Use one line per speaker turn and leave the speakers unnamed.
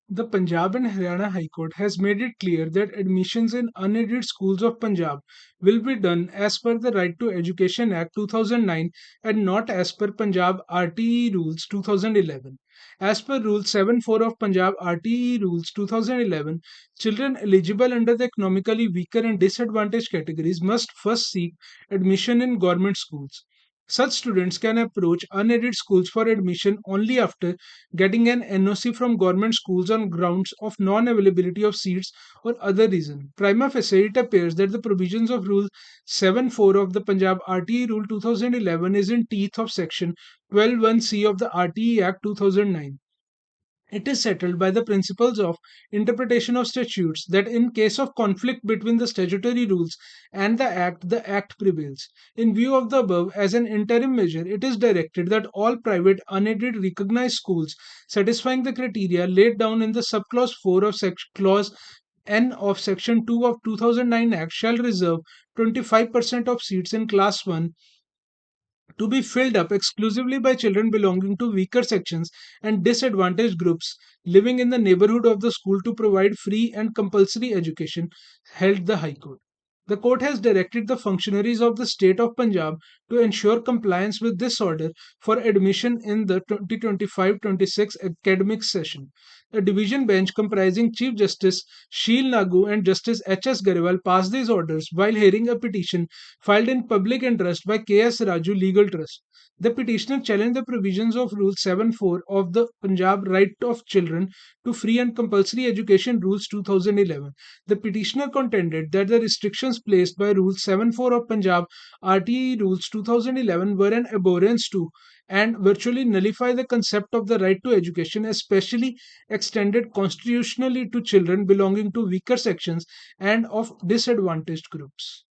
The Punjab and Haryana High Court has made it clear that admissions in unaided schools of Punjab will be done as per the Right to Education Act 2009 and not as per Punjab RTE Rules 2011. As per Rule 74 of Punjab RTE Rules 2011, children eligible under the economically weaker and disadvantaged categories must first seek admission in government schools. Such students can approach unaided schools for admission only after getting an NOC from government schools on grounds of non availability of seats or other reason. Prima facie, it appears that the provisions of Rule 74 of the Punjab RTE Rule 2011 is in teeth of Section 12(1)(c) of the RTE Act 2009. It is settled by the principles of interpretation of statutes that in case of conflict between the statutory rules and the act prevails. In view of the above, as an interim measure, it is directed that all private unaided recognized schools satisfying the criteria laid down in the subclause 4 of clause N of section 2 of 2009 Act shall reserve 25% of seats in class 1 to be filled up exclusively by children belonging to weaker sections and disadvantaged groups living in the neighborhood of the school to provide free and compulsory education, held the High Court. The court has directed the functionaries of the state of Punjab to ensure compliance with this order for admission in the 2025-26 academic session. A division bench comprising Chief Justice Sheel Nagu and Justice H.S. Garewal passed these orders while hearing a petition filed in public interest by K.S. Raju Legal Trust. The petitioner challenged the provisions of Rule 74 of the Punjab Right of Children to Free and Compulsory Education Rules 2011. The petitioner contended that the restrictions placed by Rule 74 of Punjab RTE Rules 2011 were an abhorrence to and virtually nullify the concept of the right to education, especially extended constitutionally to children belonging to weaker sections and of disadvantaged groups.